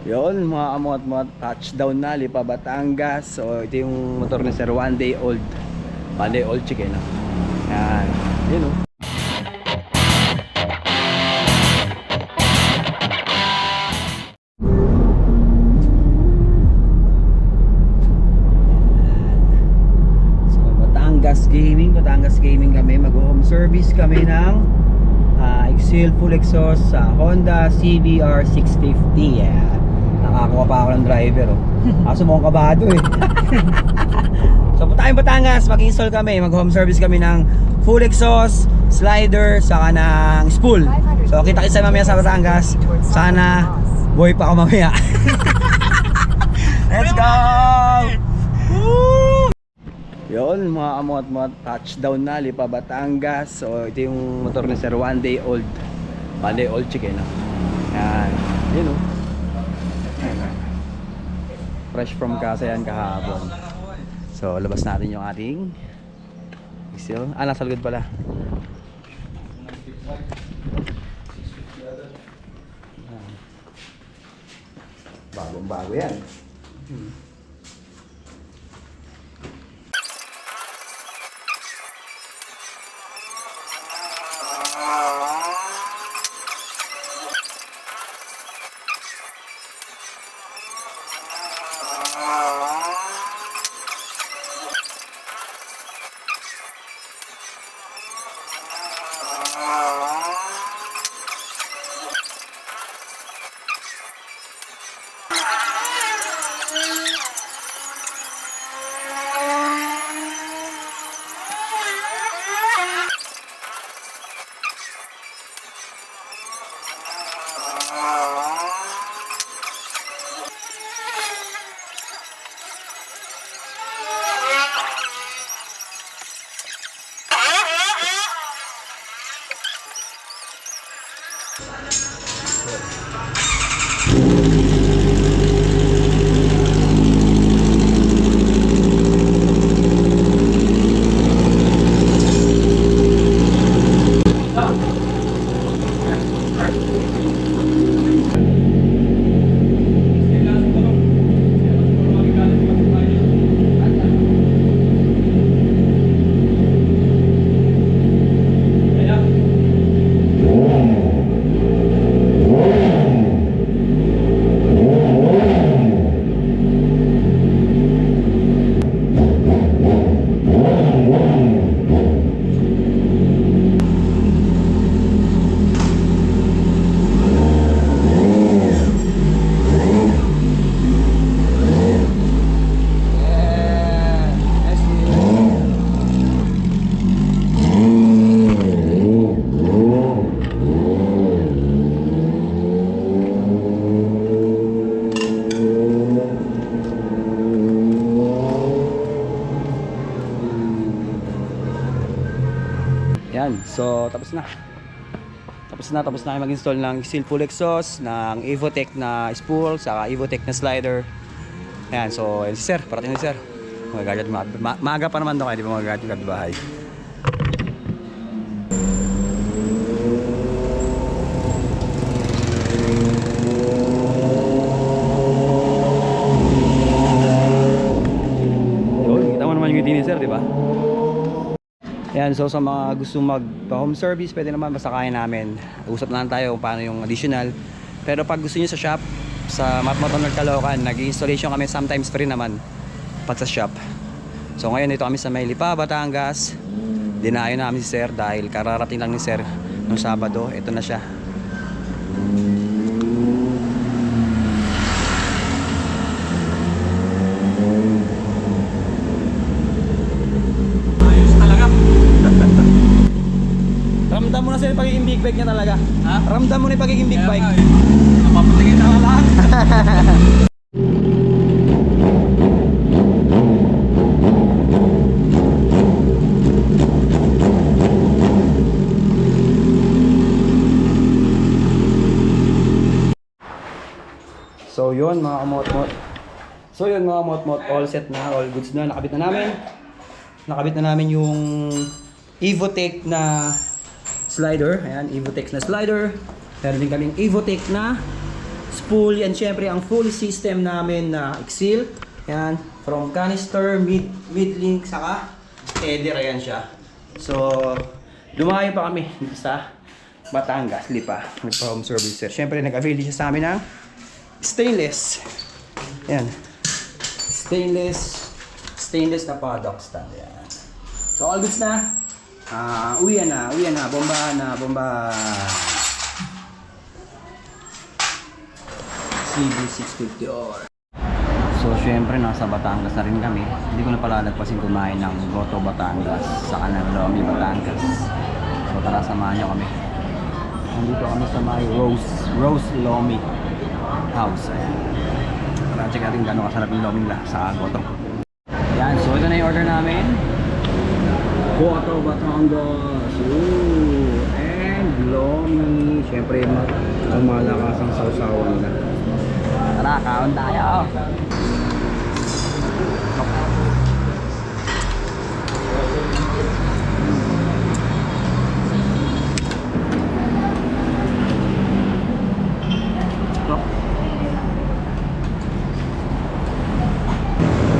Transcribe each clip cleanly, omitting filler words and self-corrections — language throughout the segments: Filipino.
Yun mga kamot-mot, touchdown na Lipa, Batangas. So ito yung motor ni sir, 1 day old. 1 day old chicken, no? Yan, yun o. So Batangas Gaming kami. Mag-home service kami ng Exhale full exhaust sa Honda CBR 650. Yan. Nakakuha pa ako ng driver, oh. Kaso mukhang kabado eh. So punta tayong Batangas, mag-install kami, mag-home service kami ng full exhaust, slider, saka ng spool. So kita-kita mamaya sa Batangas. Sana buhay pa ako mamaya. Let's go! Woo! Yun mga kamot-mot, touchdown na Lipa, Batangas. So ito yung motor ni sir, 1 day old. 1 day old chicken, no? Yan, yun o. Fresh from casa yan kahapon. So labas natin yung ating Excel. Nasa likod pala. Bagong bago yan. Yan, so tapos na kayo mag-install ng Exhale full exhaust, ng Evotech na spool, saka Evotech na slider. Yan, so yan si sir, parating na si sir. Magagadget, maaga pa naman daw kayo, di ba magagadget bahay. Yun, kita mo naman yung ngiti ni sir, di ba? Yan, so sa mga gusto magpa-home service, pwede naman, basta kaya namin. Usap na lang tayo kung paano yung additional. Pero pag gusto niyo sa shop, sa Matmaton Caloocan, nag-installation kami, sometimes free naman pag sa shop. So ngayon dito kami sa may Lipa, Batangas. Dinayo namin si sir dahil kararating lang ni sir nung Sabado. Ito na siya. Ramdam mo na sir pagiging big bike niya talaga. Ha? Ramdam mo na yung pagiging big bike. Napapatingin na lang. So yun mga kamot-mot. All set na, all goods na. Nakabit na namin yung Evotech na slider. Ayan, Evotech na slider. Meron din kaming Evotech na spool, yan syempre ang full system namin na Exil. Yan, from canister, mid-link, saka header, ayan siya. So, lumayo pa kami sa Batangas, Lipa, nagpa-home service. Syempre, nag-avail siya sa amin ng stainless. Yan. Stainless na paddock stand. Yan. So, all goods na. Uwi na, bomba. CB650 or. So, syempre, nasa Batangas na rin kami. Hindi ko na pala nagpasin kumain ng Goto Batangas sa kanang Lomi Batangas. So, tara, samahan nyo kami. Nandito kami sa may Rose Lomi House. Ayan. Tara, check natin gano'ng kasarap yung Lomi nila sa Goto. Ayan, so ito na yung order namin. Goto Batangas. Ooh, and Lomi. Syempre, ang malakas ang sausawan nila. Tara, kaon tayo.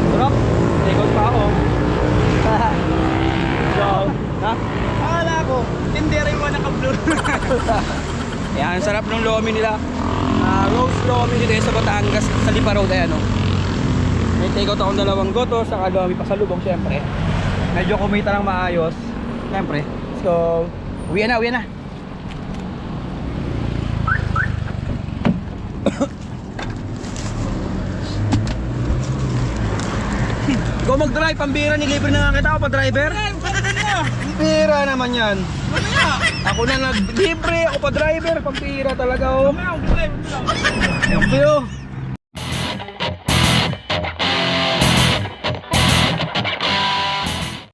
Sarap. Take-out pa ako. So, ha? Akala ko, tindera yung naka-blue. Ayan, sarap ng Lomi nila. Rose Lomi dito sa Batangas, sa Lipa Road, ayan o. May take-out akong dalawang goto, saka Lomi pasalubong syempre. Medyo kumita ng maayos, syempre. So, uwi na. Go mag-drive, pambira ni libre na nga kita ako pa driver. Pambira naman yan. Ako na nag-libre, ako pa driver, pambira talaga oh. Yung view.